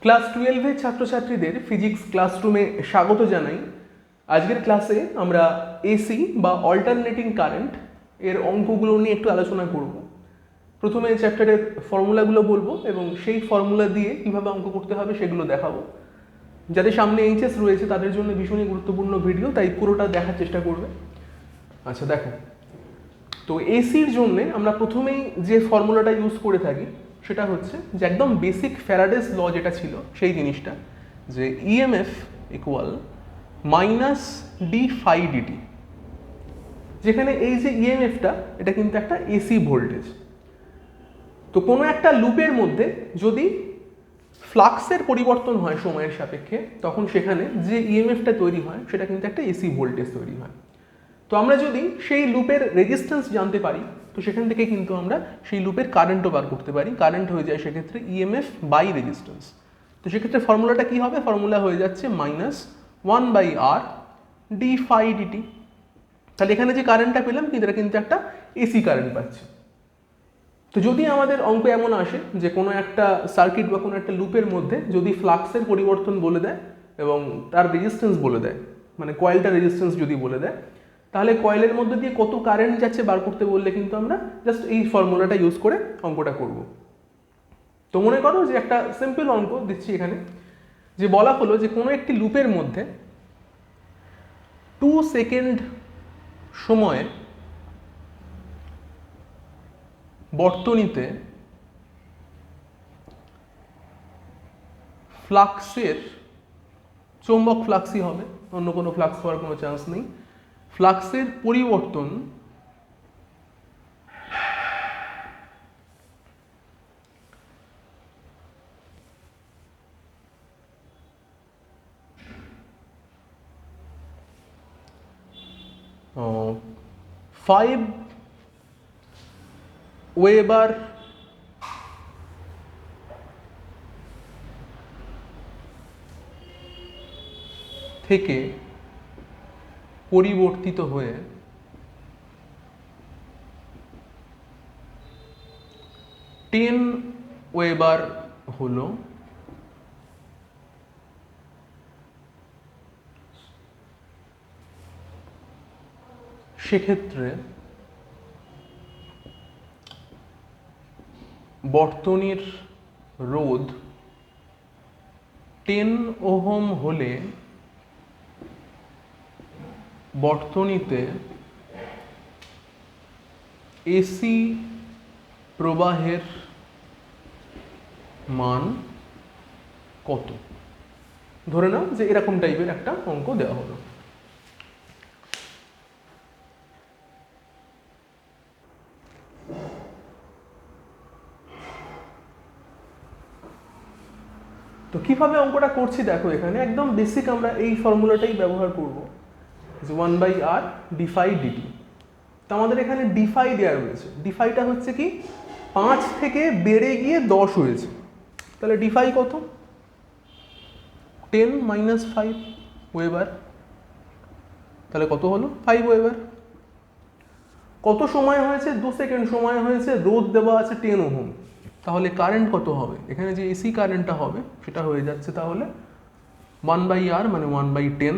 Class 12-এর ছাত্রছাত্রীদের physics ক্লাসরুমে স্বাগত জানাই। আজকের ক্লাসে আমরা এসি বা অল্টারনেটিং কারেন্ট এর অঙ্কগুলো নিয়ে একটু আলোচনা করব। প্রথমে এই চ্যাপ্টারের ফর্মুলাগুলো বলবো এবং সেই ফর্মুলা দিয়ে কীভাবে অঙ্ক করতে হবে সেগুলো দেখাবো। যাদের সামনে এইচএস রয়েছে তাদের জন্য ভীষণই গুরুত্বপূর্ণ ভিডিও, তাই পুরোটা দেখার চেষ্টা করবে। আচ্ছা দেখো, তো এসির জন্যে আমরা প্রথমেই যে ফর্মুলাটা ইউজ করে থাকি সেটা হচ্ছে যে একদম বেসিক ফ্যারাডেস ল যেটা ছিল সেই জিনিসটা, যে EMF equal minus D phi DT. যেখানে এই যে ইএমএফটা এটা কিন্তু একটা এসি ভোল্টেজ। তো কোনো একটা লুপের মধ্যে যদি ফ্লাক্সের পরিবর্তন হয় সময়ের সাপেক্ষে, তখন সেখানে যে ইএমএফটা তৈরি হয় সেটা কিন্তু একটা এসি ভোল্টেজ তৈরি হয়। তো আমরা যদি সেই লুপের রেজিস্ট্যান্স জানতে পারি, তো সেখান থেকে কিন্তু আমরা সেই লুপের কারেন্টও বার করতে পারি। কারেন্ট হয়ে যায় সেক্ষেত্রে ইএমএফ বাই রেজিস্ট্যান্স। তো সেক্ষেত্রে ফর্মুলাটা কী হবে? ফর্মুলা হয়ে যাচ্ছে minus 1/r D phi DT. তাহলে এখানে যে কারেন্টটা পেলাম কিন্তু এটা কিন্তু একটা এসি কারেন্ট পাচ্ছি। তো যদি আমাদের অঙ্ক এমন আসে যে কোনো একটা সার্কিট বা কোনো একটা লুপের মধ্যে যদি ফ্লাক্সের পরিবর্তন বলে দেয় এবং তার রেজিস্ট্যান্স বলে দেয়, মানে কয়েলটা রেজিস্ট্যান্স যদি বলে দেয়, তাহলে কয়েলের মধ্যে দিয়ে কত কারেন্ট যাচ্ছে বার করতে বললে কিন্তু আমরা জাস্ট এই ফর্মুলাটা ইউজ করে অঙ্কটা করব। তো মনে করো যে একটা সিম্পল অঙ্ক দিচ্ছি এখানে, যে বলা হলো যে কোনো একটি লুপের মধ্যে 2 সেকেন্ড সময়ে বর্তনীতে ফ্লাক্সের, চৌম্বক ফ্লাক্সই হবে, অন্য কোনো ফ্লাক্স হওয়ার কোনো চান্স নেই, ফ্লাক্সের পরিবর্তন 5 ওয়েবার থেকে পরিবর্তিত হয়ে 10 ওয়েবার হলো সেক্ষেত্রে বর্তনীর রোধ 10 ওহম হলে বর্তনীতে এসি প্রবাহের মান কত? ধরে নাও যে এরকম টাইপের একটা অঙ্ক দেওয়া হলো। তো কিভাবে অঙ্কটা করছি দেখো, এখানে একদম বেসিক আমরা এই ফর্মুলাটাই ব্যবহার করব, যে 1/r ডি ফাই ডিটি। তো আমাদের এখানে ডি ফাই দেওয়া রয়েছে। ডি ফাইটা হচ্ছে কি 5 থেকে বেড়ে গিয়ে 10 হয়েছে। তাহলে ডি ফাই কত? 10 মাইনাস 5 ওয়েবার। তাহলে কত হলো? 5 ওয়েবার। কত সময় হয়েছে? 2 সেকেন্ড সময় হয়েছে। রোধ দেওয়া আছে 10 ওহম। তাহলে কারেন্ট কত হবে? এখানে যে এসি কারেন্টটা হবে সেটা হয়ে যাচ্ছে তাহলে 1/r মানে 1/10,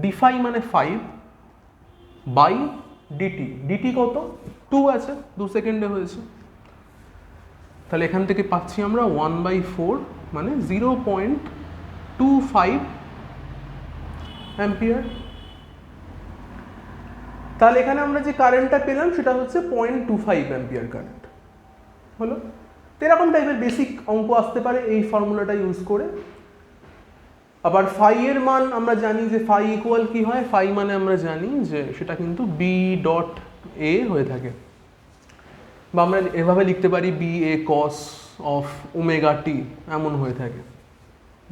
ডি ফাই মানে 5 বাই ডিটি। ডিটি কত? 2 আছে, 2 সেকেন্ডে হয়েছে। তাহলে এখান থেকে পাচ্ছি আমরা 1/4 মানে 0.25 অ্যাম্পিয়ার। তাহলে এখানে আমরা যে কারেন্টটা পেলাম সেটা হচ্ছে 0.25 অ্যাম্পিয়ার কারেন্ট হলো। তো এরকম টাইপের বেসিক অঙ্ক আসতে পারে এই ফর্মুলাটা ইউজ করে। আবার ফাই এর মান আমরা জানি যে ফাই ইকুয়াল কি হয়? ফাই মানে আমরা জানি যে সেটা কিন্তু বি ডট এ হয়ে থাকে, বা আমরা এভাবে লিখতে পারি B A cos of omega t, এমন হয়ে থাকে।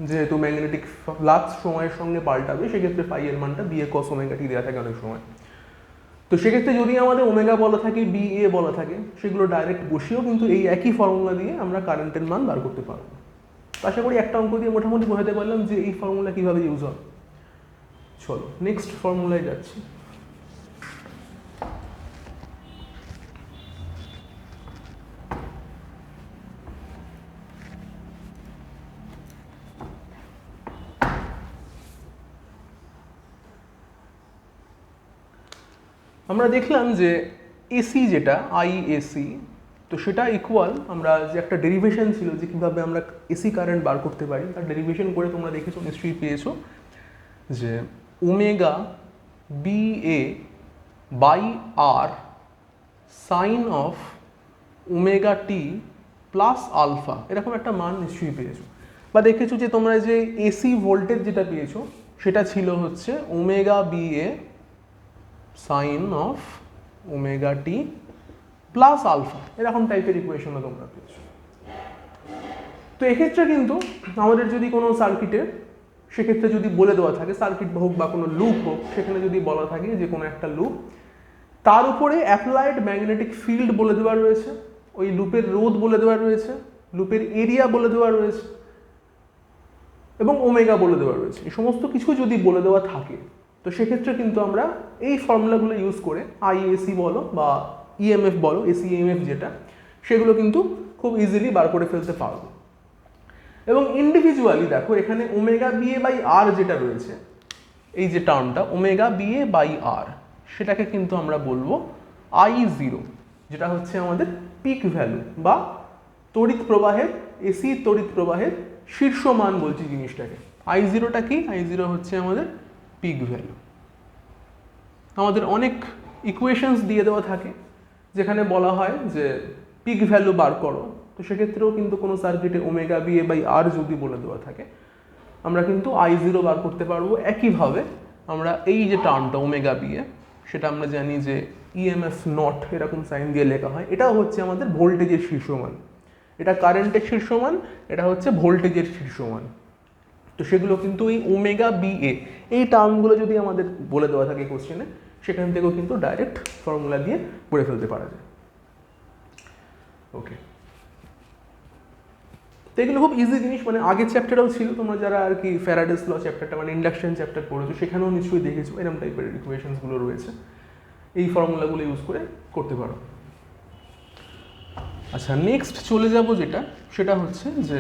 যেহেতু ম্যাগনেটিক ফ্লাক্স সময়ের সঙ্গে পাল্টাবে, সেক্ষেত্রে ফাই এর মানটা B A cos omega t দেওয়া থাকে অনেক সময়। তো সেক্ষেত্রে যদি আমাদের ওমেগা বলা থাকে, বি এ বলা থাকে, সেগুলো ডাইরেক্ট বসিয়েও কিন্তু এই একই ফর্মুলা দিয়ে আমরা কারেন্টের মান বার করতে পারবো। আশা করি একটা অঙ্ক দিয়ে মোটামুটি বোঝাতে পারলাম যে এই ফর্মুলা কীভাবে ইউজ হয়। চলো নেক্সট ফর্মুলায় যাচ্ছি। আমরা দেখলাম যে এসি যেটা আইএসি, তো সেটা ইকুয়াল, আমরা যে একটা ডেরিভেশন ছিল যে কীভাবে আমরা এসি কারেন্ট বার করতে পারি, তার ডেরিভেশন করে তোমরা দেখেছো, নিশ্চয়ই পেয়েছো, যে omega B A by R sine of omega T plus alpha, এরকম একটা মান নিশ্চয়ই পেয়েছো। বা দেখেছো যে তোমরা যে এসি ভোল্টেজ যেটা পেয়েছো সেটা ছিল হচ্ছে omega B A sine of omega T plus alpha, এরকম টাইপের ইকুয়েশনও তোমরা পেয়েছো। তো এক্ষেত্রে কিন্তু আমাদের যদি কোনো সার্কিটে, সেক্ষেত্রে যদি বলে দেওয়া থাকে, সার্কিট হোক বা কোনো লুপ হোক, সেখানে যদি বলা থাকে যে কোনো একটা লুপ, তার উপরে অ্যাপ্লাইড ম্যাগনেটিক ফিল্ড বলে দেওয়া রয়েছে, ওই লুপের রোধ বলে দেওয়া রয়েছে, লুপের এরিয়া বলে দেওয়া রয়েছে এবং ওমেগা বলে দেওয়া রয়েছে, এই সমস্ত কিছু যদি বলে দেওয়া থাকে, তো সেক্ষেত্রে কিন্তু আমরা এই ফর্মুলাগুলো ইউজ করে আইএসি বলো বা ইএমএফ বলো, এসি ইএমএফ যেটা, সেগুলো কিন্তু খুব ইজিলি বার করে ফেলতে পারবো। এবং ইন্ডিভিজুয়ালি দেখো এখানে ওমেগা বিএ বাই আর যেটা রয়েছে, এই যে টার্মটা ওমেগা বিএ বাই আর, সেটাকে কিন্তু আমরা বলবো I0, যেটা হচ্ছে আমাদের পিক ভ্যালু বা তড়িৎ প্রবাহের, এসি তড়িৎ প্রবাহের শীর্ষ মান বলছি জিনিসটাকে। I0টা কি? I0 হচ্ছে আমাদের পিক ভ্যালু। আমাদের অনেক ইকুয়েশনস দিয়ে দেওয়া থাকে যেখানে বলা হয় যে পিক ভ্যালু বার করো, তো সেক্ষেত্রেও কিন্তু কোনো সার্কিটে ওমেগা বিএ বাই আর যদি বলে দেওয়া থাকে, আমরা কিন্তু I0 বার করতে পারবো। একইভাবে আমরা এই যে টার্মটা ওমেগা বিএ, সেটা আমরা জানি যে ইএমএফ নট এরকম সাইন দিয়ে লেখা হয়, এটাও হচ্ছে আমাদের ভোল্টেজের শীর্ষমান, এটা কারেন্টের শীর্ষমান, এটা হচ্ছে ভোল্টেজের শীর্ষমান। তো সেগুলো কিন্তু এই ওমেগা বিএ, এই টার্মগুলো যদি আমাদের বলে দেওয়া থাকে কোশ্চেনে, সেখান থেকেও কিন্তু ডাইরেক্ট ফর্মুলা দিয়ে পড়ে ফেলতে পারা যায়। ওকে, তো এগুলো খুব ইজি জিনিস, মানে আগের চ্যাপ্টারেও ছিল, তোমরা যারা আর কি ফ্যারাডেস ল চ্যাপ্টারটা মানে ইন্ডাকশন চ্যাপ্টার পড়েছো, সেখানেও নিশ্চয়ই দেখেছো এরকম টাইপের ইকুয়েশনসগুলো রয়েছে, এই ফর্মুলাগুলো ইউজ করে করতে পারো। আচ্ছা, নেক্সট চলে যাব যেটা, সেটা হচ্ছে যে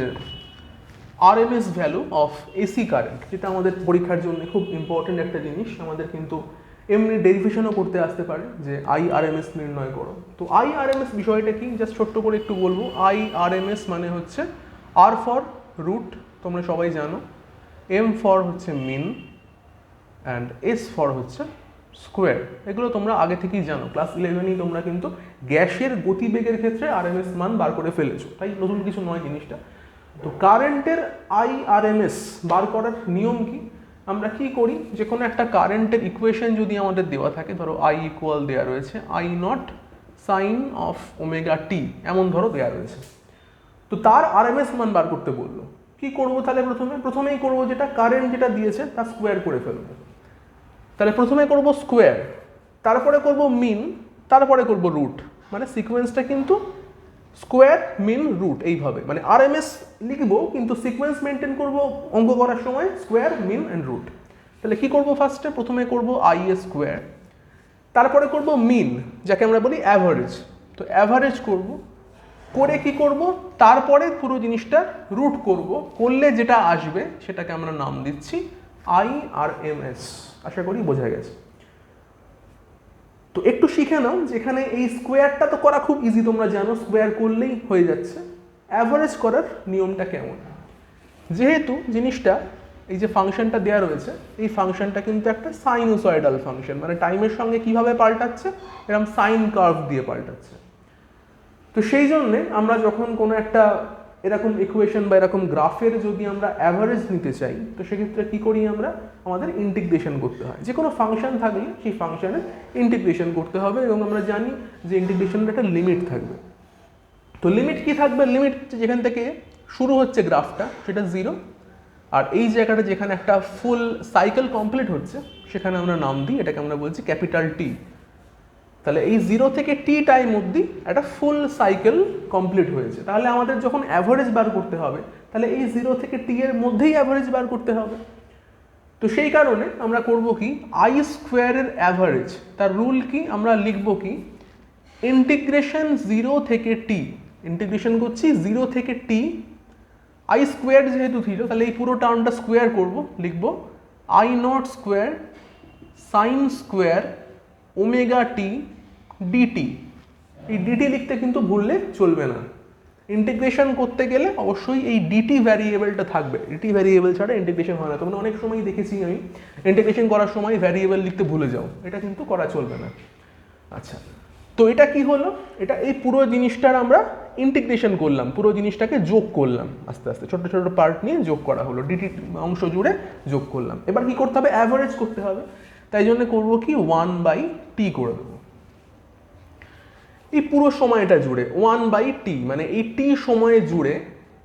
RMS value of AC current, যেটা আমাদের পরীক্ষার জন্য খুব ইম্পর্টেন্ট একটা জিনিস। আমাদের কিন্তু এমনি ডেরিভেশনও করতে আসতে পারে যে আইআরএমএস নির্ণয় করো। তো আইআরএমএস বিষয়টা কি, জাস্ট ছোট্ট করে একটু বলবো। আইআরএমএস মানে হচ্ছে আর ফর রুট, তোমরা সবাই জানো, এম ফর হচ্ছে মিন, অ্যান্ড এস ফর হচ্ছে স্কোয়ার। এগুলো তোমরা আগে থেকেই জানো, ক্লাস 11এই তোমরা কিন্তু গ্যাসের গতিবেগের ক্ষেত্রে আরএমএস মান বার করে ফেলেছো, তাই নতুন কিছু নয় জিনিসটা। তো কারেন্টের আইআরএমএস বার করার নিয়ম কি, আমরা কি করি, যে কোনো একটা কারেন্টের ইকুয়েশন যদি আমাদের দেওয়া থাকে, ধরো আই ইকুয়াল দেওয়া রয়েছে I not sine of omega t, এমন ধরো দেওয়া রয়েছে, তো তার আরএমএস মান বার করতে বললো। কি করবো তাহলে, প্রথমেই করবো যেটা কারেন্ট যেটা দিয়েছে তার স্কোয়ার করে ফেলবো। তাহলে প্রথমে করব স্কোয়ার, তারপরে করব মিন, তারপরে করব রুট, মানে সিকোয়েন্সটা কিন্তু স্কোয়ার মিন রুট এইভাবে, মানে আরএমএস লিখবো কিন্তু সিকোয়েন্স মেনটেন করব অঙ্ক করার সময়, স্কোয়ার মিন অ্যান্ড রুট। তাহলে কি করব, ফার্স্টে প্রথমে করব আই এ স্কোয়ার, তারপরে করব মিন, যাকে আমরা বলি অ্যাভারেজ। তো অ্যাভারেজ করব, করে কি করব, তারপরে পুরো জিনিসটা রুট করব, করলে যেটা আসবে সেটাকে আমরা নাম দিচ্ছি আইআরএমএস। আশা করি বোঝা গেছে। তো একটু শিখে নাও, যেখানে এই স্কোয়ারটা তো করা খুব ইজি, তোমরা জানো স্কোয়ার করলেই হয়ে যাচ্ছে। অ্যাভারেজ করার নিয়মটা কেমন, যেহেতু জিনিসটা এই যে ফাংশনটা দেওয়া রয়েছে, এই ফাংশনটা কিন্তু একটা সাইনোসয়েডাল ফাংশন, মানে টাইমের সঙ্গে কিভাবে পাল্টাচ্ছে, এরকম সাইন কার্ভ দিয়ে পাল্টাচ্ছে। তো সেই জন্যে আমরা যখন কোনো একটা এরকম ইকুয়েশন বা এরকম গ্রাফের যদি আমরা অ্যাভারেজ নিতে চাই, তো সেক্ষেত্রে কী করি আমরা, আমাদের ইন্টিগ্রেশন করতে হয়। যে কোনো ফাংশন থাকলে সেই ফাংশনের ইন্টিগ্রেশন করতে হবে, এবং আমরা জানি যে ইন্টিগ্রেশনের একটা লিমিট থাকবে। তো লিমিট কি থাকবে, লিমিট যেখান থেকে শুরু হচ্ছে গ্রাফটা সেটা 0, আর এই জায়গাটা যেখানে একটা ফুল সাইকেল কমপ্লিট হচ্ছে সেখানে আমরা নাম দিই, এটাকে আমরা বলছি ক্যাপিটাল টি। তাহলে এই 0 থেকে টি টাইম অবধি একটা ফুল সাইকেল কমপ্লিট হয়েছে। তাহলে আমাদের যখন অ্যাভারেজ বার করতে হবে, তাহলে এই 0 থেকে টি এর মধ্যেই অ্যাভারেজ বার করতে হবে। তো সেই কারণে আমরা করব কি, আই স্কোয়ারের অ্যাভারেজ, তার রুল কি, আমরা লিখব কি, ইন্টিগ্রেশন 0 থেকে টি, ইন্টিগ্রেশন করছি 0 থেকে টি, আই স্কোয়ার যেহেতু ছিল তাহলে এই পুরো টার্মটা স্কোয়ার করব, লিখব I not square sine square omega T DT, এই ডিটি লিখতে কিন্তু ভুললে চলবে না। ইন্টিগ্রেশন করতে গেলে অবশ্যই এই ডিটি ভ্যারিয়েবলটা থাকবে, ডিটি ভ্যারিয়েবল ছাড়া ইন্টিগ্রেশন হয় না। তোমরা অনেক সময় দেখেছি আমি ইন্টিগ্রেশন করার সময় ভ্যারিয়েবল লিখতে ভুলে যাও, এটা কিন্তু করা চলবে না। আচ্ছা, তো এটা কি হলো, এটা এই পুরো জিনিসটার আমরা ইন্টিগ্রেশন করলাম, পুরো জিনিসটাকে যোগ করলাম, আস্তে আস্তে ছোট ছোট পার্ট নিয়ে যোগ করা হলো, ডিটি অংশ জুড়ে যোগ করলাম। এবার কি করতে হবে, অ্যাভারেজ করতে হবে। তাই জন্য করবো কি 1/t করে দেবো এই পুরো সময়টা জুড়ে। 1/t মানে এই টি সময়ে জুড়ে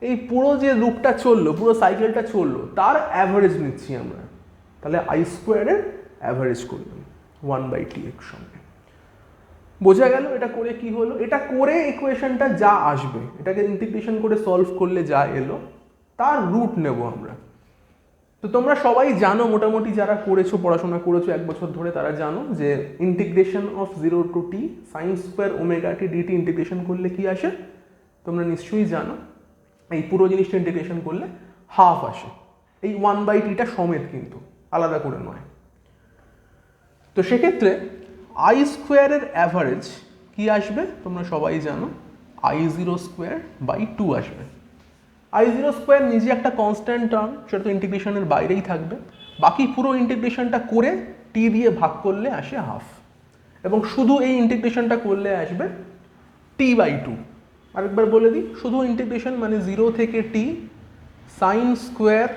এই পুরো যে লুপটা চললো, পুরো সাইকেলটা চললো, তার অ্যাভারেজ নিচ্ছি আমরা। তাহলে আই স্কোয়ারের অ্যাভারেজ করলাম 1/t এর সঙ্গে। বোঝা গেল এটা করে কি হলো? এটা করে ইকুয়েশনটা যা আসবে, এটাকে ইন্টিগ্রেশন করে সলভ করলে যা এলো তার রুট নেব আমরা। তো তোমরা সবাই জানো মোটামুটি, যারা করেছো, পড়াশোনা করেছো 1 বছর ধরে, তারা জানো যে integration of 0 to t sin square omega T DT integration করলে কি আসে তোমরা নিশ্চয়ই জানো। এই পুরো জিনিসটা ইন্টিগ্রেশন করলে হাফ আসে, এই 1/tটা সমেত, কিন্তু আলাদা করে নয়। তো সেক্ষেত্রে আই স্কোয়ারের অ্যাভারেজ কি আসবে তোমরা সবাই জানো, I0²/2 আসবে। I0² নিজে একটা কনস্ট্যান্ট টার্ম, সেটা তো ইন্টিগ্রেশনের বাইরেই থাকবে। বাকি পুরো ইন্টিগ্রেশনটা করে টি দিয়ে ভাগ করলে আসে হাফ, এবং শুধু এই ইন্টিগ্রেশনটা করলে আসবে t/2। আরেকবার বলে দিই, শুধু ইন্টিগ্রেশন মানে 0 থেকে t sign square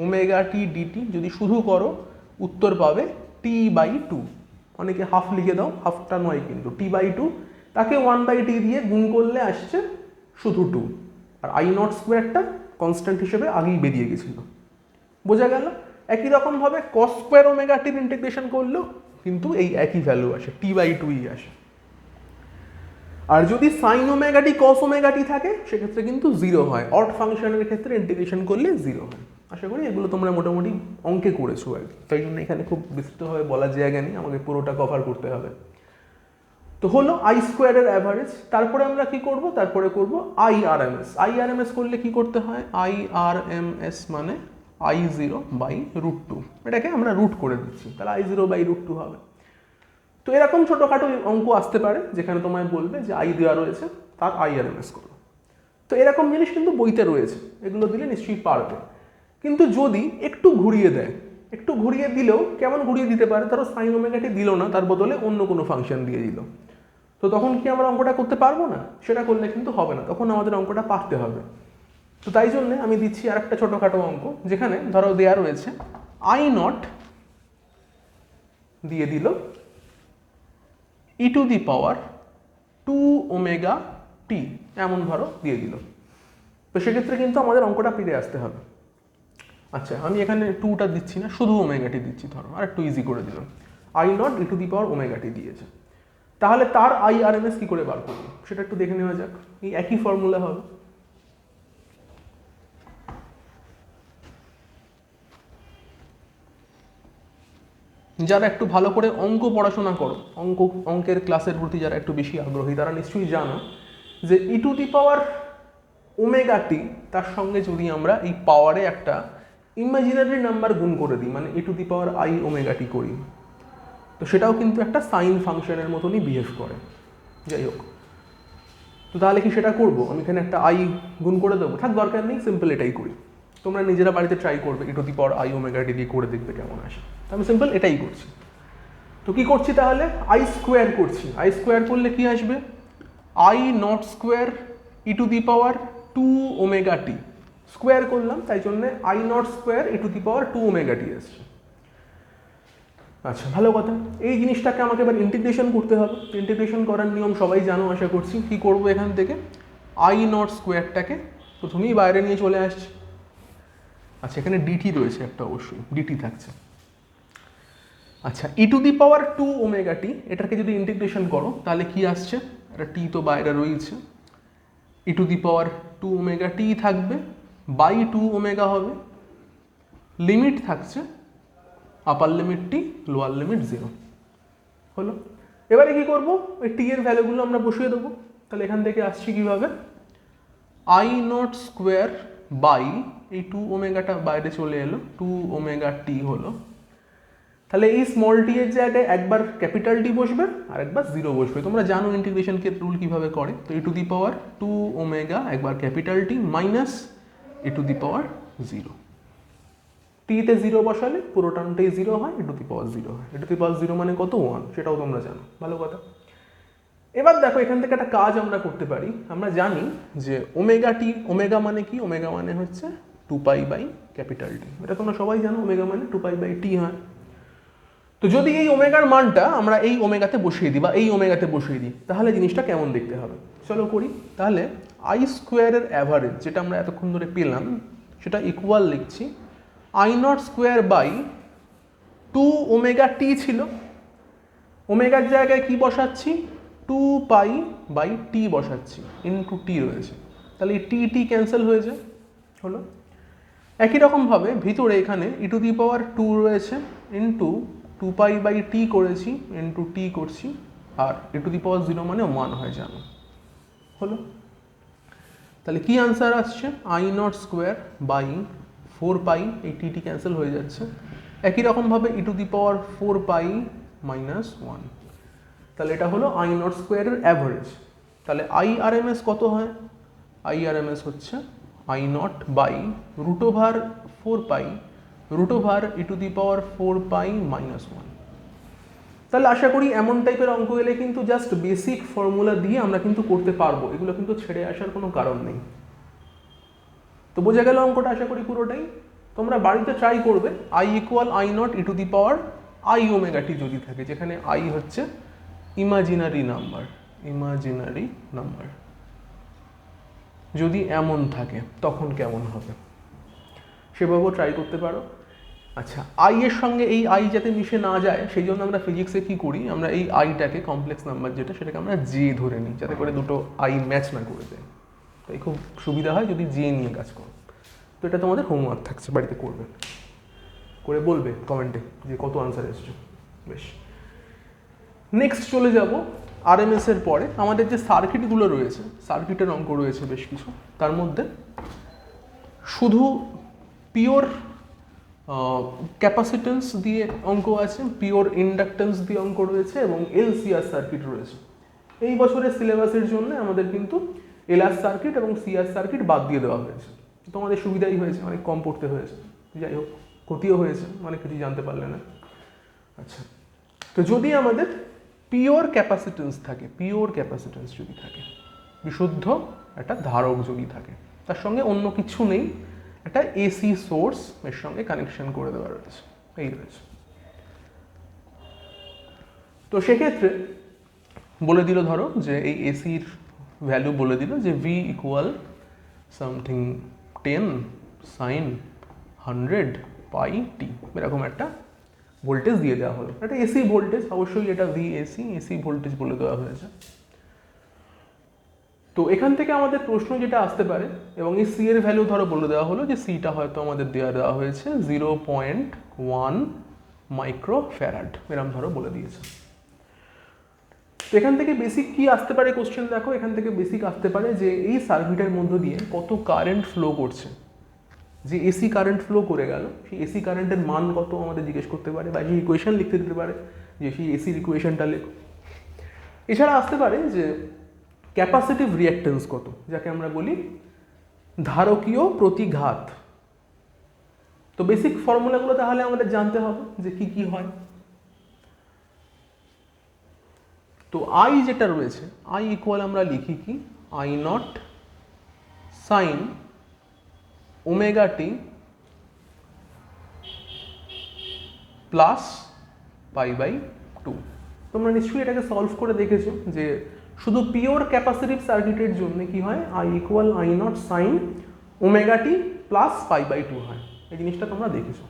omega T DT যদি শুধু করো উত্তর পাবে t/2। অনেকে হাফ লিখে দাও, হাফটা নয় কিন্তু t/2, তাকে 1/t দিয়ে গুণ করলে আসছে শুধু 2, আর I0² কনস্ট্যান্ট হিসেবে আগেই বেরিয়ে গেছিল। বোঝা গেল? একই রকমভাবে cos স্কোয়ার ওমেগা টির ইন্টিগ্রেশন করলেও কিন্তু এই একই ভ্যালু আসে, t/2ই আসে। আর যদি সাইন ওমেগা টি কস ওমেগা টি থাকে সেক্ষেত্রে কিন্তু 0 হয়। অড ফাংশনের ক্ষেত্রে ইন্টিগ্রেশন করলে 0 হয়। আশা করি এগুলো তোমরা মোটামুটি অঙ্কে করেছো আর কি, তাই জন্য এখানে খুব বিস্তৃতভাবে বলার জায়গা নেই, আমাকে পুরোটা কভার করতে হবে। তো হলো আই স্কোয়ারের অ্যাভারেজ। তারপরে আমরা কি করব, তারপরে করব IRMS। IRMS করলে কি করতে হয়, IRMS মানে I0/√2, এটাকে আমরা রুট করে দিচ্ছি, তাহলে I0/√2 হবে। তো এরকম ছোটোখাটো অঙ্ক আসতে পারে যেখানে তোমায় বলবে যে আই দেওয়া রয়েছে, তার IRMS করো। তো এরকম জিনিস কিন্তু বইতে রয়েছে, এগুলো দিলে নিশ্চয়ই পারবে। কিন্তু যদি একটু ঘুরিয়ে দেয়, একটু ঘুরিয়ে দিলেও কেমন ঘুরিয়ে দিতে পারে, ধরো সাইন ওমেগাটি দিল না, তার বদলে অন্য কোনো ফাংশন দিয়ে দিল, তো তখন কি আমরা অঙ্কটা করতে পারবো না? সেটা করলে কিন্তু হবে না, তখন আমাদের অঙ্কটা পারতে হবে। তো তাই জন্যে আমি দিচ্ছি আর একটা ছোটোখাটো অঙ্ক, যেখানে ধরো দেওয়া রয়েছে I0 দিয়ে দিল e⁻²ωt, এমন ধরো দিয়ে দিল। তো সেক্ষেত্রে কিন্তু আমাদের অঙ্কটা ফিরে আসতে হবে। আচ্ছা, আমি এখানে 2টা দিচ্ছি না, শুধু ওমেগাটি দিচ্ছি, ধরো আর একটু ইজি করে দিলাম। I0 e⁻ωt দিয়েছে, তাহলে তার IRMS কি করে বার করবো সেটা একটু দেখে নেওয়া যাক। এই একই ফর্মুলা হবে। যারা একটু ভালো করে অঙ্ক পড়াশোনা করো, অঙ্কের ক্লাসের প্রতি যারা একটু বেশি আগ্রহী, তারা নিশ্চয়ই জানো যে e⁻ωt তার সঙ্গে যদি আমরা এই পাওয়ারে একটা ইমাজিনারি নাম্বার গুণ করে দিই, মানে e⁻iωt করি, তো সেটাও কিন্তু একটা সাইন ফাংশনের মতনই বিহেভ করে। যাই হোক, তো তাহলে কি সেটা করবো? আমি এখানে একটা আই গুণ করে দেবো, থাক দরকার নেই, সিম্পল এটাই করি। তোমরা নিজেরা বাড়িতে ট্রাই করবে, e⁻iωt দিয়ে করে দেখবে কেমন আসে। আমি সিম্পল এটাই করছি। তো কি করছি তাহলে, আই স্কোয়ার করছি। আই স্কোয়ার করলে কি আসবে, I0² e⁻²ωt স্কোয়ার করলাম, তাই জন্য I0² e⁻²ωt আসছে। আচ্ছা, ভালো কথা। এই জিনিসটাকে আমাকে এবার ইন্টিগ্রেশন করতে হবে। ইন্টিগ্রেশন করার নিয়ম সবাই জানো আশা করছি। কি করব, এখান থেকে I0² প্রথমেই বাইরে নিয়ে চলে আসছে। আচ্ছা, এখানে ডিটি রয়েছে একটা, অবশ্যই ডিটি থাকছে। আচ্ছা, e⁻²ωt এটাকে যদি ইন্টিগ্রেশন করো তাহলে কি আসছে, এটা টি তো বাইরে রয়েছে, e⁻²ωt থাকবে, /2ω হবে, লিমিট থাকছে আপার লিমিট টি, লোয়ার লিমিট 0 হলো। এবারে কি করব, ওই টি এর ভ্যালুগুলো আমরা বসিয়ে দেবো। তাহলে এখান থেকে আসছে কিভাবে, I0² এই 2ωটা বাইরে চলে এলো, 2ωt হলো, তাহলে এই স্মল টি এর জায়গায় একবার ক্যাপিটাল টি বসবে আর একবার জিরো বসবে। তোমরা জানো ইন্টিগ্রেশন রুল কিভাবে করে। তো e to the power 2 omega একবার capital T minus e to the power 0। টিতে জিরো বসালে পুরো টার্মটাই জিরো হয়, e টু দি পাওয়ার 0 হয়। e টু দি পাওয়ার 0 মানে কত? 1, সেটাও তোমরা জানো, ভালো কথা। এবার দেখো এখান থেকে একটা কাজ আমরা করতে পারি। আমরা জানি যে ওমেগা টি, ওমেগা মানে কি? ওমেগা মানে হচ্ছে 2 পাই বাই ক্যাপিটাল টি। এটা তোমরা সবাই জানো, ওমেগা মানে 2 পাই বাই টি হয়। তো যদি এই ওমেগার মানটা আমরা এই ওমেগাতে বসিয়ে দিই বা এই ওমেগাতে বসিয়ে দিই, তাহলে জিনিসটা কেমন দেখতে হবে চলো করি। তাহলে আই স্কোয়ারের অ্যাভারেজ যেটা আমরা এতক্ষণ ধরে পেলাম সেটা ইকুয়াল লিখছি I not square by 2 omega t ছিল, ওমেগার জায়গায় কি বসাচ্ছি? 2 পাই বাই টি বসাচ্ছি, ইনটু টি রয়েছে, তাহলে এই টি টি ক্যান্সেল হয়ে যায়, হলো। একই রকমভাবে ভিতরে এখানে ই টু দি পাওয়ার 2 রয়েছে, ইনটু 2 পাই বাই টি করেছি, ইনটু টি করছি, আর ই টু দি পাওয়ার 0 মানে 1 হয়ে জানো, হলো। তাহলে কি আনসার আসছে? আই নট স্কোয়ার বাই 4 পাই, এই টি টি ক্যান্সেল হয়ে যাচ্ছে। একই রকমভাবে ই to the power 4 pi minus 1। তাহলে এটা হলো আই নট স্কোয়ারের অ্যাভারেজ। তাহলে আই আর এম এস কত হয়? আই আর এম এস হচ্ছে I nought by root over 4 pi root over E to the power 4 pi minus 1। তাহলে আশা করি এমন টাইপের অঙ্ক এলে কিন্তু জাস্ট বেসিক ফর্মুলা দিয়ে আমরা কিন্তু করতে পারবো, এগুলো কিন্তু ছেড়ে আসার কোনো কারণ নেই। তো বোঝা গেল অঙ্কটা আশা করি পুরোটাই। তোমরা বাড়িতে ট্রাই করবে I equal I naught e to the power I omega t যদি থাকে, যেখানে আই হচ্ছে ইমাজিনারি নাম্বার, ইমাজিনারি নাম্বার যদি এমন থাকে তখন কেমন হবে সেভাবেও ট্রাই করতে পারো। আচ্ছা, আই এর সঙ্গে এই আই যাতে মিশে না যায় সেই জন্য আমরা ফিজিক্সে কি করি, আমরা এই আইটাকে কমপ্লেক্স নাম্বার যেটা সেটাকে আমরা জে ধরে নিই, যাতে করে দুটো আই ম্যাচ না করে দেয়। তাই খুব সুবিধা হয় যদি জে নিয়ে কাজ করো। তো এটা তোমাদের হোমওয়ার্ক থাকছে, বাড়িতে করবে, করে বলবে কমেন্টে যে কত আনসার এসছে। বেশ, নেক্সট চলে যাব আরএমএস এর পরে। আমাদের যে সার্কিটগুলো রয়েছে, সার্কিটের অঙ্ক রয়েছে বেশ কিছু, তার মধ্যে শুধু পিওর ক্যাপাসিটেন্স দিয়ে অঙ্ক আছে, পিওর ইন্ডাকটেন্স দিয়ে অঙ্ক রয়েছে এবং এলসিআর সার্কিট রয়েছে। এই বছরের সিলেবাসের জন্য আমাদের কিন্তু এলআর সার্কিট এবং সিআর সার্কিট বাদ দিয়ে দেওয়া হয়েছে। তোমাদের সুবিধাই হয়েছে, অনেক কম পড়তে হয়েছে, যাই হোক ক্ষতিও হয়েছে, অনেক কিছু জানতে পারলে না। আচ্ছা, তো যদি আমাদের পিওর ক্যাপাসিটেন্স থাকে, পিওর ক্যাপাসিটেন্স যদি থাকে, বিশুদ্ধ একটা ধারক যদি থাকে, তার সঙ্গে অন্য কিছু নেই, একটা এসি সোর্স এর সঙ্গে কানেকশন করে দেওয়া রয়েছে, এই রয়েছে। তো সেক্ষেত্রে বলে দিল ধরো যে এই এসির ভ্যালু বলে দিল যে ভি ইকুয়াল সামথিং 10 সাইন 100 পাই টি, এরকম একটা ভোল্টেজ দিয়ে দেওয়া হলো। এটা এসি ভোল্টেজ, অবশ্যই এটা ভি এসি, এসি ভোল্টেজ বলে দেওয়া হয়েছে। তো এখান থেকে আমাদের প্রশ্ন যেটা আসতে পারে, এবং এই সি এর ভ্যালু ধরো বলে দেওয়া হলো যে সিটা হয়তো আমাদের দেওয়া হয়েছে 0.1 মাইক্রো ফ্যারাড, এরকম ধরো বলে দিয়েছে। তো এখান থেকে বেসিক কি আসতে পারে কোশ্চেন, দেখো এখান থেকে বেসিক আসতে পারে যে এই সার্কিটের মধ্য দিয়ে কত কারেন্ট ফ্লো করছে। যে এসি কারেন্ট ফ্লো করে গেল, সেই এসি কারেন্টের মান কত আমাদের জিজ্ঞেস করতে পারে, বা সেই ইকুয়েশন লিখতে দিতে পারে যে সেই এসির ইকুয়েশনটা লেখো। এছাড়া আসতে পারে যে ক্যাপাসিটিভ রিঅ্যাক্টেন্স কত, যাকে আমরা বলি ধারকীয় প্রতিঘাত। তো বেসিক ফর্মুলাগুলো তাহলে আমাদের জানতে হবে যে কি কি হয়। তো আই যেটা রয়েছে, আই ইকুয়াল আমরা লিখি কি, I not sine omega T plus pi by 2। তোমরা নিশ্চয়ই এটাকে সলভ করে দেখেছো যে শুধু পিওর ক্যাপাসিটিভ সার্কিটের জন্য কি হয়, I equal I not sine omega T plus pi by 2 হয়। এই জিনিসটা তোমরা দেখেছো।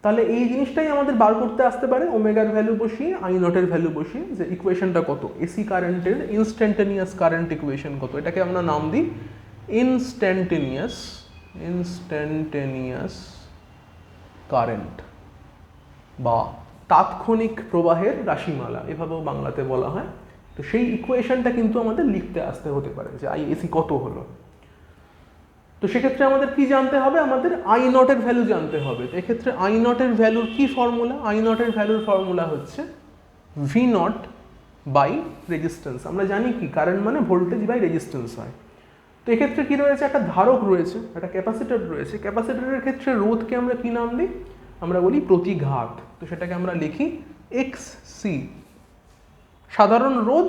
তাহলে এই জিনিসটাই আমাদের বার করতে আসতে পারে, ওমেগার ভ্যালু বসিয়ে আই নটের ভ্যালু বসিয়ে, যে ইকুয়েশনটা কত, এসি কারেন্টের ইনস্ট্যান্টেনিয়াস কারেন্ট ইকুয়েশন কত, এটাকে আমরা নাম দিই ইনস্ট্যান্টেনিয়াস কারেন্ট বা তাৎক্ষণিক প্রবাহের রাশিমালা, এভাবেও বাংলাতে বলা হয়। তো সেই ইকুয়েশনটা কিন্তু আমাদের লিখতে আসতে হতে পারে যে আই এসি কত হলো। তো সেক্ষেত্রে আমাদের কি জানতে হবে, আমাদের আই নটের ভ্যালু জানতে হবে। তো এক্ষেত্রে আই নটের ভ্যালুর কি ফর্মুলা, আই নটের ভ্যালুর ফর্মুলা হচ্ছে ভি নট বাই রেজিস্ট্যান্স। আমরা জানি কি কারেন্ট মানে ভোল্টেজ বাই রেজিস্ট্যান্স হয়। তো এক্ষেত্রে কি রয়েছে, একটা ধারক রয়েছে, একটা ক্যাপাসিটর রয়েছে। ক্যাপাসিটরের ক্ষেত্রে রোধকে আমরা কি নাম দিই, আমরা বলি প্রতিঘাত। তো সেটাকে আমরা লিখি এক্স সি। সাধারণ রোধ,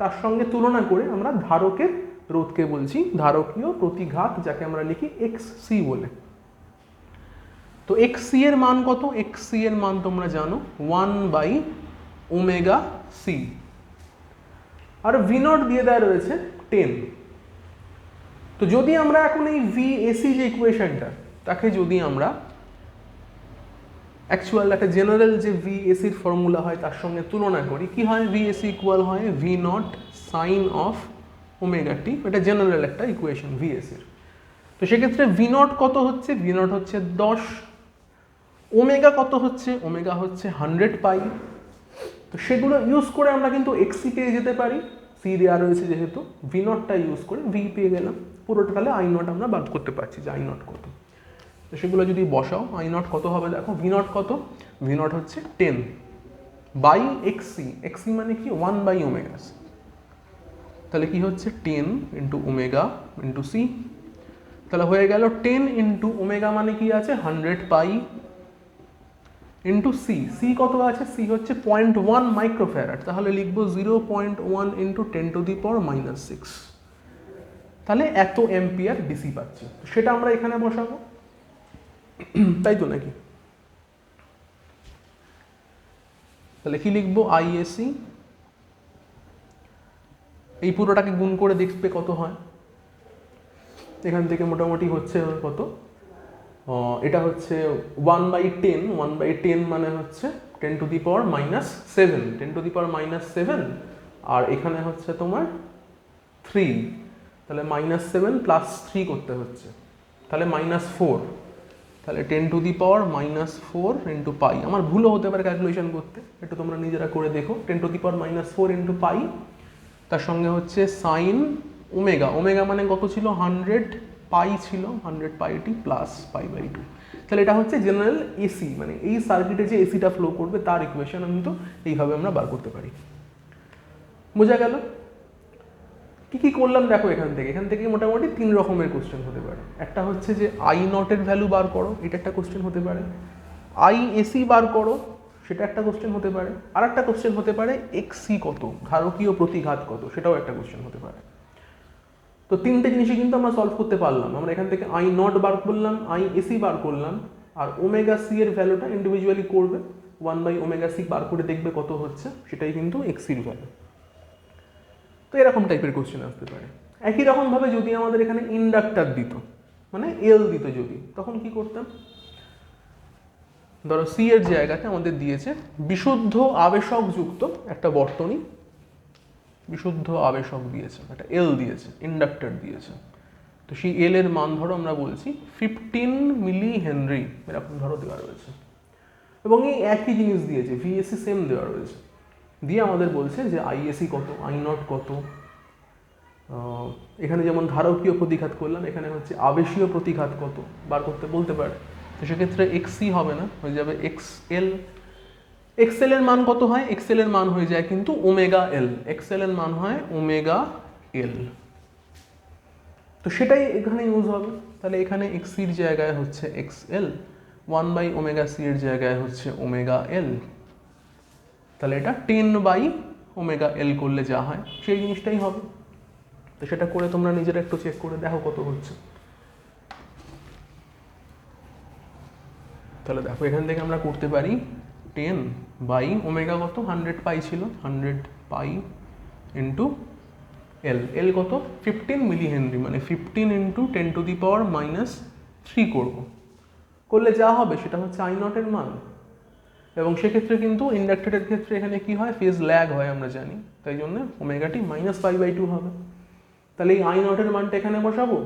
তার সঙ্গে তুলনা করে আমরা ধারকের রোধকে বলছি ধারকীয় প্রতিঘাত, যাকে আমরা লিখি এক্স সি বলে। তো এক্স সি এর মান কত, এক্স সি এর মান তোমরা জানো 1/ωc। আর ভি নট দিয়ে দেওয়া রয়েছে 10। তো যদি আমরা এখন এই ভি এসি যে ইকুয়েশনটা, তাকে যদি আমরা অ্যাকচুয়াল একটা জেনারেল যে ভি এসির ফর্মুলা হয় তার সঙ্গে তুলনা করি, কি হয়, ভি এসি ইকুয়াল হয় V naught sine of omega t. এটা জেনারেল একটা ইকুয়েশন ভি এসির। তো সেক্ষেত্রে ভি নট কত হচ্ছে, ভি নট হচ্ছে 10। ওমেগা কত হচ্ছে, ওমেগা হচ্ছে 100 পাই। তো সেগুলো ইউজ করে আমরা কিন্তু এক্সি পেয়ে যেতে পারি, সি দেওয়া রয়েছে যেহেতু। ভি নটটা ইউজ করে ভি পেয়ে গেলাম, পুরোটা তাহলে আই নট আমরা বার করতে পারছি যে আই নট কত। তো সেগুলো যদি বসাও, আই নট কত হবে দেখো, ভি নট কত, ভি নট হচ্ছে 10 বাই এক্সি। এক্সি মানে কি 1/ωc। তাহলে কি হচ্ছে 10 ইন্টু ওমেগা ইন্টু সি। তাহলে হয়ে গেল 10 ইন্টু ওমেগা মানে কি আছে 100 পাই ইন্টু সি। সি কত আছে, সি হচ্ছে 0.1 মাইক্রোফ্যারাড। তাহলে লিখবো 0.1 ইন্টু 10⁻⁻6। তাহলে এত অ্যাম্পিয়ার ডিসি পাচ্ছি। সেটা আমরা এখানে বসাবো, তাই তো নাকি? তাহলে কি লিখবো, আইএসি, এই পুরোটাকে গুণ করে দেখবে কত হয়। এখান থেকে মোটামুটি হচ্ছে কত, এটা হচ্ছে 1/10। 1/10 মানে হচ্ছে 10⁻⁻7, 10⁻⁻7। আর এখানে হচ্ছে তোমার 3, তাহলে -7 + 3 করতে হচ্ছে, তাহলে -4। তাহলে 10⁻⁻4 ইন্টু পাই। আমার ভুলও হতে পারে ক্যালকুলেশন করতে, একটু তোমরা নিজেরা করে দেখো। 10⁻⁻4 ইন্টু পাই, তার সঙ্গে হচ্ছে সাইন ওমেগা। ওমেগা মানে কত ছিল, 100 পাই ছিল, 100 পাইটি প্লাস π/2। তাহলে এটা হচ্ছে জেনারেল এসি, মানে এই সার্কিটে যে এসিটা ফ্লো করবে তার ইকুয়েশন কিন্তু এইভাবে আমরা বার করতে পারি। বোঝা গেল? কি করলাম দেখো, এখান থেকে মোটামুটি 3 রকমের কোশ্চেন হতে পারে। একটা হচ্ছে যে আই নটের ভ্যালু বার করো, এটা একটা কোশ্চেন হতে পারে। আই এসি বার করো, সেটা একটা কোশ্চেন হতে পারে। আর একটা কোশ্চেন হতে পারে এক্সি কত, ধারকীয় প্রতিঘাত কত, সেটাও একটা কোশ্চেন হতে পারে। তো 3টে জিনিসই কিন্তু আমরা সলভ করতে পারলাম। আমরা এখান থেকে আই নট বার করলাম, আই এসি বার করলাম, আর ওমেগা সি এর ভ্যালুটা ইন্ডিভিজুয়ালি করবে, 1/ωc বার করে দেখবে কত হচ্ছে, সেটাই কিন্তু এক্সির ভ্যালু। তো এরকম টাইপের কোশ্চেন আসতে পারে। একই রকমভাবে যদি আমাদের এখানে ইন্ডাক্টর দিত, মানে এল দিত যদি, তখন কি করতাম, ধরো সি এর জায়গাতে আমাদের দিয়েছে বিশুদ্ধ আবেশক যুক্ত একটা বর্তনী, বিশুদ্ধ আবেশক দিয়েছে, একটা এল দিয়েছে, ইন্ডাক্টর দিয়েছে। তো সেই এল এর মান ধরো আমরা বলছি 15 মিলি হেনরি, এরকম ধরো দেওয়া রয়েছে। এবং এই একই জিনিস দিয়েছে, ভিএসি সেম দেওয়া রয়েছে, দিয়ে আমাদের বলছে যে আইএসি কত, আই নট কত। এখানে যেমন ধারকীয় প্রতিঘাত করলাম, এখানে হচ্ছে আবেশীয় প্রতিঘাত কত বার করতে বলতে পারে। তো সেক্ষেত্রে এক্সি হবে না, হয়ে যাবে এক্সএল। এক্সএল এর মান কত হয়, এক্সএল এর মান হয়ে যায় কিন্তু ওমেগা এল, এক্সএল এর মান হয় ওমেগা এল। তো সেটাই এখানে ইউজ হবে। তাহলে এখানে এক্সির জায়গায় হচ্ছে এক্সএল, 1/ωc এর জায়গায় হচ্ছে ওমেগা এল। তাহলে এটা 10/ωl করলে যা হয় সেই জিনিসটাই হবে। তো সেটা করে তোমরা নিজেরা একটু চেক করে দেখো কত হচ্ছে। তাহলে দেখো এখান থেকে আমরা করতে পারি 10/ω কত, 100 পাই ছিল, 100 পাই ইন্টু এল। এল কত, 15 মিলি হেনরি, মানে 15 ইন্টু 10⁻³ করবো। করলে যা হবে সেটা হচ্ছে আই নটের মান। এবং সেক্ষেত্রে কিন্তু ইন্ডাক্টরের ক্ষেত্রে এখানে কি হয়, ফেজ ল্যাগ হয় আমরা জানি, তাই জন্য ওমেগাটি -π/2 হবে। তাহলে এই আই নটের মানটা এখানে বসাবো,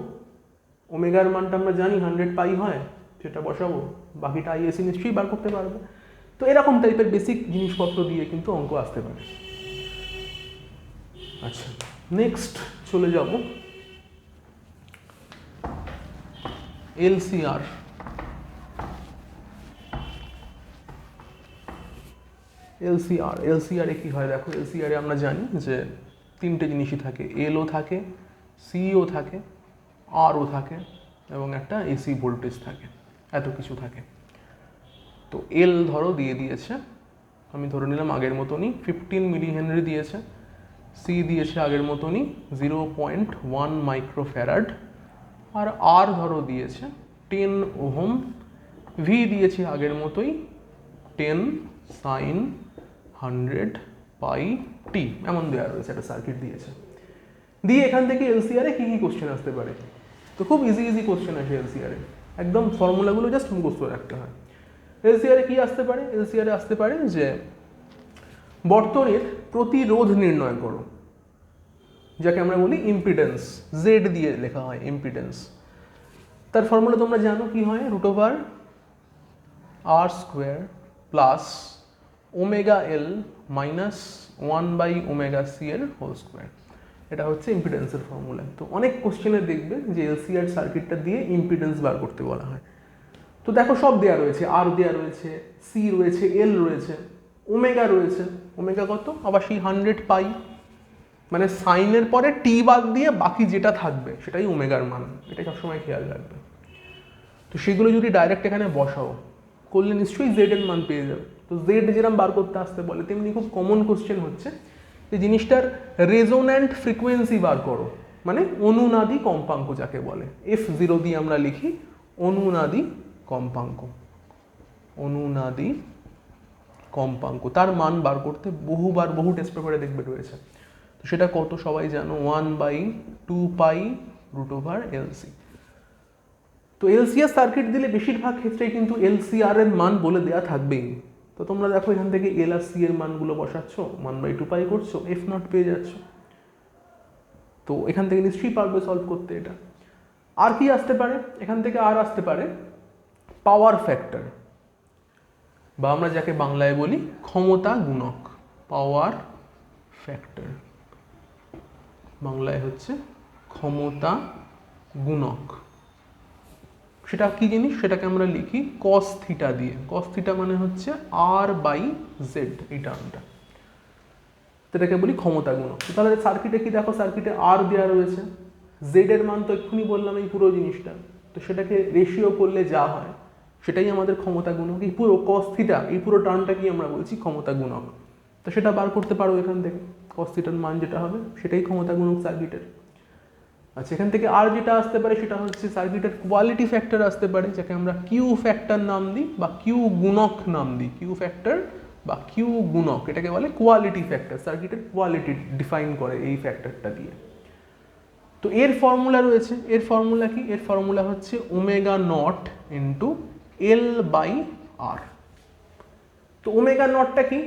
ওমেগার মানটা আমরা জানি 100 পাই হয়, সেটা বসাবো, বাকিটা আইএসি নিশ্চয়ই বার করতে পারবে। তো এরকম টাইপের বেসিক জিনিসপত্র দিয়ে কিন্তু অঙ্ক আসতে পারে। আচ্ছা, নেক্সট চলে যাব এলসিআর, এলসিআরে কি হয় দেখো, এলসিআরে আমরা জানি যে তিনটে জিনিসই থাকে, এলও থাকে, সিও থাকে, আরও থাকে এবং একটা এসি ভোল্টেজ থাকে, এত কিছু থাকে। তো এল ধরো দিয়ে দিয়েছে, আমি ধরে নিলাম আগের মতনই 15 মিলি হেনরি দিয়েছে, সি দিয়েছে আগের মতনই 0.1 মাইক্রোফ্যারাড, আর আর ধরো দিয়েছে 10 ওহম, ভি দিয়েছে আগের মতোই 10 সাইন 100 পাই টি, এমন দেওয়া রয়েছে, একটা সার্কিট দিয়েছে। দিয়ে এখান থেকে এলসিআরে কী কী কোশ্চেন আসতে পারে, তো খুব ইজি কোশ্চেন আসে এলসিআরে, একদম ফর্মুলাগুলো জাস্ট মুখস্থ রাখতে হয়। এলসিআরে কি আসতে পারে, এলসিআরে আসতে পারে যে বর্তনীর প্রতিরোধ নির্ণয় করো, যাকে আমরা বলি ইম্পিডেন্স, জেড দিয়ে লেখা হয় ইম্পিডেন্স। তার ফর্মুলা তোমরা জানো কি হয়, √r² plus omega L minus 1/ωc এর হোল স্কোয়ার, এটা হচ্ছে ইম্পিডেন্সের ফর্মুলা। তো অনেক কোশ্চেনে দেখবে যে এলসিআর সার্কিটটা দিয়ে ইম্পিডেন্স বার করতে বলা হয়। তো দেখো সব দেওয়া রয়েছে, আর দেওয়া রয়েছে, সি রয়েছে, এল রয়েছে, ওমেগা রয়েছে, ওমেগা কত আবার সেই 100 পাই, মানে সাইনের পরে টি বাদ দিয়ে বাকি যেটা থাকবে সেটাই ওমেগার মান, এটা সবসময় খেয়াল রাখবে। তো সেগুলো যদি ডাইরেক্ট এখানে বসাও করলে নিশ্চয়ই জেড এর মান পেয়ে যাবে। তো জেড যেরকম বার করতে আসতে বলে, তেমনি খুব কমন কোশ্চেন হচ্ছে যে জিনিসটার রেজোন্যান্ট ফ্রিকোয়েন্সি বার করো, মানে অনুনাদি কম্পাঙ্ক যাকে বলে, F0 দিয়ে আমরা লিখি অনুনাদি কম্পাঙ্ক, অনুনাদি কম্পাঙ্ক, তার মান বার করতে বহু টেস্ট পেপারে দেখবে রয়েছে। তো সেটা কত সবাই জানো, 1/2π√LC। তো এলসিআর সার্কিট দিলে বেশিরভাগ ক্ষেত্রেই কিন্তু এলসিআর এর মান বলে দেওয়া থাকবেই। তো তোমরা দেখো এখান থেকে এল আর সি এর মানগুলো বসাচ্ছ, 1/2π করছো, F0 পেয়ে যাচ্ছ। তো এখান থেকে নিশ্চয়ই পারবে সলভ করতে এটা। আর কি আসতে পারে এখান থেকে, আর আসতে পারে পাওয়ার ফ্যাক্টর, বা আমরা যাকে বাংলায় বলি ক্ষমতা গুণক, পাওয়ার ফ্যাক্টর, বাংলায় হচ্ছে ক্ষমতা গুণক। সেটা কি জিনিস, সেটাকে আমরা লিখি cos থিটা দিয়ে, cos থিটা মানে হচ্ছে R/Z, এই টার্মটা, এটাকে বলি ক্ষমতা গুণক। তাহলে সার্কিটে কি দেখো, সার্কিটে আর দেওয়া রয়েছে, জেড এর মান তো এক্ষুনি বললাম এই পুরো জিনিসটা, তো সেটাকে রেশিও করলে যা হয় সেটাই আমাদের ক্ষমতা গুণক। এই পুরো cos থিটা, এই পুরো টার্মটা কি আমরা বলছি ক্ষমতা গুণক। তো সেটা বার করতে পারো এখান থেকে, cos থিটার মান যেটা হবে সেটাই ক্ষমতা গুণক সার্কিটের। আচ্ছা, এখান থেকে আর যেটা আসতে পারে সেটা হচ্ছে সার্কিটের কোয়ালিটি ফ্যাক্টর আসতে পারে, যাকে আমরা কিউ ফ্যাক্টর নাম দিই বা কিউ গুণক নাম দিই। কিউ ফ্যাক্টর বা কিউ গুণক, এটাকে বলে কোয়ালিটি ফ্যাক্টর, সার্কিটের কোয়ালিটি ডিফাইন করে এই ফ্যাক্টরটা দিয়ে। তো এর ফর্মুলা রয়েছে, এর ফর্মুলা কি, এর ফর্মুলা হচ্ছে ω0 ইন্টু L/R। তো ω0টা কি,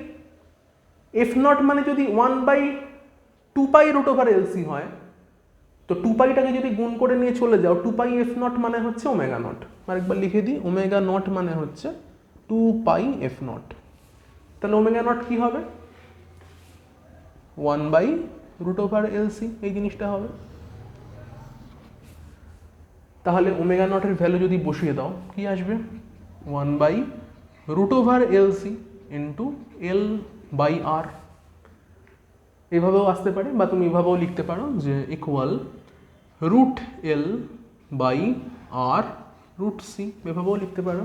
F0 মানে যদি 1/2π√LC হয়, তো 2πটাকে যদি গুণ করে নিয়ে চলে যাও, 2πF0 মানে হচ্ছে ω0, আরেকবার লিখে দিই, ω0 মানে হচ্ছে 2πF0। তাহলে ω0 কি হবে, 1/√LC, এই জিনিসটা হবে। তাহলে ω0 এর ভ্যালু যদি বসিয়ে দাও কি আসবে, 1/√LC ইন্টু L/R। এভাবেও আসতে পারে, বা তুমি এভাবেও লিখতে পারো যে ইকুয়াল √L/R√C, এভাবেও লিখতে পারো।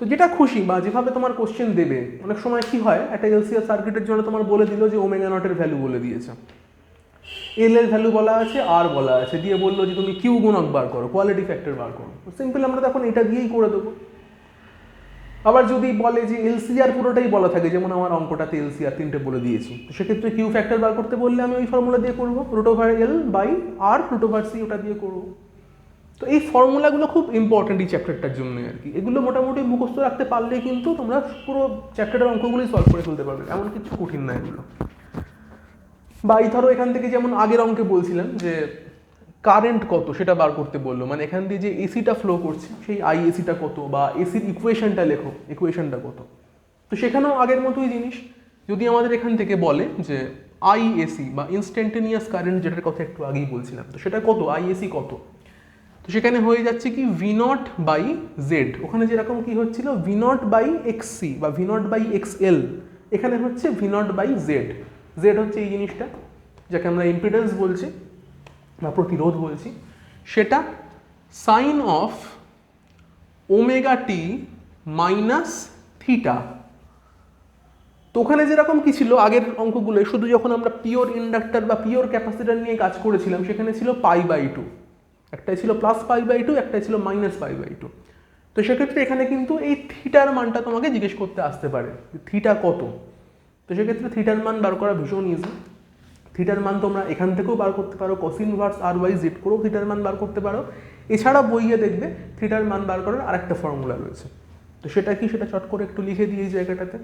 তো যেটা খুশি বা যেভাবে তোমার কোশ্চেন দেবে, অনেক সময় কি হয়, একটা এলসিআর সার্কিটের জন্য তোমার বলে দিল যে ω0 এর ভ্যালু বলে দিয়েছে, এল এর ভ্যালু বলা আছে, আর বলা আছে, দিয়ে বললো যে তুমি কিউ গুণক বার করো, কোয়ালিটি ফ্যাক্টর বার করো। সিম্পল আমরা তখন এটা দিয়েই করে দেবো। আবার যদি বলে যে এলসিআর পুরোটাই বলা থাকে, যেমন আমার অঙ্কটাতে এলসিআর 3টে বলে দিয়েছি, তো সেক্ষেত্রে কিউ ফ্যাক্টর বার করতে বললে আমি ওই ফর্মুলা দিয়ে করবো, √L/R√C, ওটা দিয়ে করবো। তো এই ফর্মুলাগুলো খুব ইম্পর্টেন্ট এই চ্যাপ্টারটার জন্য আর কি। এগুলো মোটামুটি মুখস্থ রাখতে পারলে কিন্তু তোমরা পুরো চ্যাপ্টারের অঙ্কগুলোই সলভ করে ফেলতে পারবে, এমন কিছু কঠিন না এগুলো। বা এই ধরো এখান থেকে যেমন আগের অঙ্কে বলছিলাম যে কারেন্ট কত সেটা বার করতে বললো, মানে এখান দিয়ে যে এসিটা ফ্লো করছে সেই আইএসিটা কত, বা এসির ইকুয়েশনটা লেখো, ইকুয়েশনটা কত। তো সেখানেও আগের মতোই জিনিস, যদি আমাদের এখান থেকে বলে যে আইএসি বা ইনস্ট্যান্টেনিয়াস কারেন্ট, যেটার কথা একটু আগেই বলছিলাম, তো সেটা কত, আইএসি কত, তো সেখানে হয়ে যাচ্ছে কি ভি নট বাই জেড, ওখানে যেরকম কি হচ্ছিল V nought by X C বা V nought by X L, এখানে হচ্ছে V nought by Z. Z হচ্ছে এই জিনিসটা যাকে আমরা ইম্পিডেন্স বলছি বা প্রতিরোধ বলছি, সেটা sine of omega T minus theta. তো ওখানে যেরকম কি ছিল আগের অঙ্কগুলো, শুধু যখন আমরা পিওর ইন্ডাক্টর বা পিওর ক্যাপাসিটার নিয়ে কাজ করেছিলাম সেখানে ছিল পাই বাই টু, একটাই ছিল প্লাস পাই বাই টু, একটাই ছিল মাইনাস পাই বাই টু। তো সেক্ষেত্রে এখানে কিন্তু এই থিটার মানটা তোমাকে জিজ্ঞেস করতে আসতে পারে, থিটা কত। তো সেক্ষেত্রে থিটার মান বার করা ভীষণ ইজি। থিটার মান তোমরা এখান থেকেও বার করতে পারো, কস ইনভার্স আর ওয়াই জেড করেও থিটার মান বার করতে পারো। এছাড়া বইয়ে দেখবে থিটার মান বার করার আরেকটা ফর্মুলা রয়েছে। তো সেটা কি, সেটা চট করে একটু লিখে দিই এই জায়গাটাতে।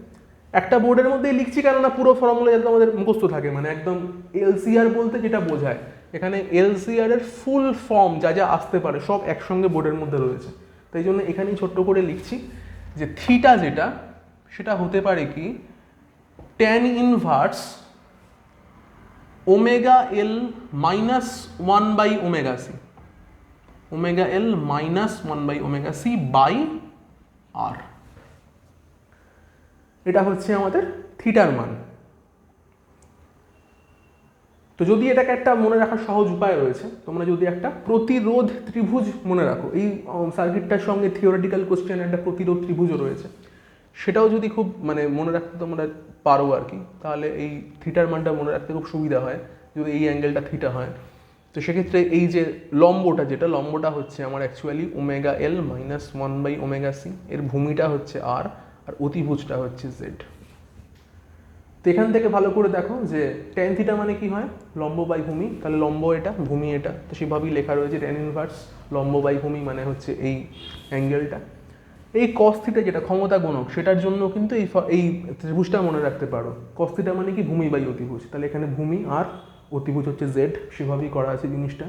একটা বোর্ডের মধ্যেই লিখছি কেননা পুরো ফর্মুলা যাতে আমাদের মুখস্থ থাকে, মানে একদম এলসিআর বলতে যেটা বোঝায়, এখানে এলসিআর এর ফুল ফর্ম যা যা আসতে পারে সব একসঙ্গে বোর্ডের মধ্যে রয়েছে। তাই জন্য এখানেই ছোট্ট করে লিখছি যে থিটা যেটা, সেটা হতে পারে কি tan inverse omega L minus 1 by omega C, omega L minus 1 by omega C by R. এটা হচ্ছে আমাদের থিটার মান। তো যদি এটাকে একটা মনে রাখার সহজ উপায় রয়েছে, তোমরা যদি একটা প্রতিরোধ ত্রিভুজ মনে রাখো, এই সার্কিটটার সঙ্গে থিওরিটিক্যাল কোশ্চেন একটা প্রতিরোধ ত্রিভুজও রয়েছে, সেটাও যদি খুব মানে মনে রাখতে তোমরা পারো আর কি, তাহলে এই থিটার মানটা মনে রাখতে খুব সুবিধা হয় যদি এই অ্যাঙ্গেলটা থিটা হয়। তো সেক্ষেত্রে এই যে লম্বটা, যেটা লম্বটা হচ্ছে আমার actually omega L minus 1 by omega C, এর ভূমিটা হচ্ছে আর, আর অতিভুজটা হচ্ছে জেড। তো এখান থেকে ভালো করে দেখো যে ট্যান থিটা মানে কি হয়, লম্ব বাই ভূমি, তাহলে লম্ব এটা, ভূমি এটা, তো সেভাবেই লেখা রয়েছে ট্যান ইনভার্স লম্ব বাই ভূমি মানে হচ্ছে এই অ্যাঙ্গেলটা। এই কস থিটা যেটা ক্ষমতা গুণক, সেটার জন্য কিন্তু এই ত্রিভুজটা মনে রাখতে পারো। কস থিটা মানে কি ভূমি বাই অতিভুজ, তাহলে এখানে ভূমি আর অতিভুজ হচ্ছে জেড, সেভাবেই করা আছে জিনিসটা।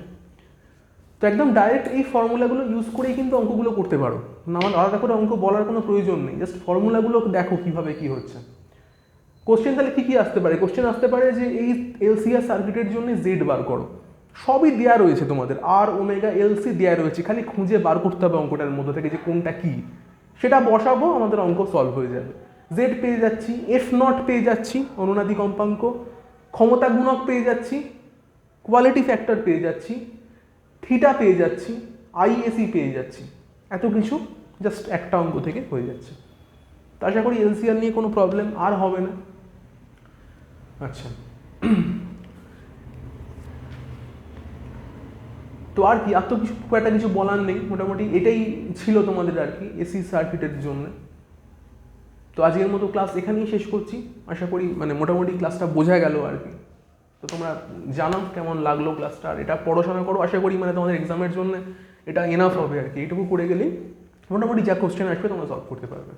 তো একদম ডাইরেক্ট এই ফর্মুলাগুলো ইউজ করেই কিন্তু অঙ্কগুলো করতে পারো, না আমার আলাদা করে অঙ্ক বলার কোনো প্রয়োজন নেই, জাস্ট ফর্মুলাগুলো দেখো কিভাবে কি হচ্ছে। কোশ্চেন তাহলে কী কী আসতে পারে, কোশ্চেন আসতে পারে যে এই এলসিআর সার্কিটের জন্য জেড বার করো, সবই দেওয়া রয়েছে তোমাদের, আর ওমেগা এলসি দেওয়া রয়েছে, খালি খুঁজে বার করতে হবে অঙ্কটার মধ্যে থেকে যে কোনটা কী, সেটা বসাবো, আমাদের অঙ্ক সলভ হয়ে যাবে। জেড পেয়ে যাচ্ছি, এফ নট পেয়ে যাচ্ছি অনুনাদি কম্পাঙ্ক, ক্ষমতা গুণক পেয়ে যাচ্ছি, কোয়ালিটি ফ্যাক্টর পেয়ে যাচ্ছি, থিটা পেয়ে যাচ্ছি, আইএসি পেয়ে যাচ্ছি, এত কিছু জাস্ট একটা অঙ্ক থেকে হয়ে যাচ্ছে। তো আশা করি এলসিআর নিয়ে কোনো প্রবলেম আর হবে না। আচ্ছা, তো আর কি, আর তো কিছু খুব একটা কিছু বলার নেই, মোটামুটি এটাই ছিল তোমাদের আর কি এসি সার্কিটের জন্য। তো আজকের মতো ক্লাস এখানেই শেষ করছি, আশা করি মানে মোটামুটি ক্লাসটা বোঝা গেল আর কি। তো তোমরা জানো কেমন লাগলো ক্লাসটা, আর এটা পড়াশোনা করো, আশা করি মানে তোমাদের এক্সামের জন্য এটা এনাফ হবে আর কি, এইটুকু করে গেলেই মোটামুটি যা কোশ্চেন আসবে তোমরা সলভ করতে পারবে।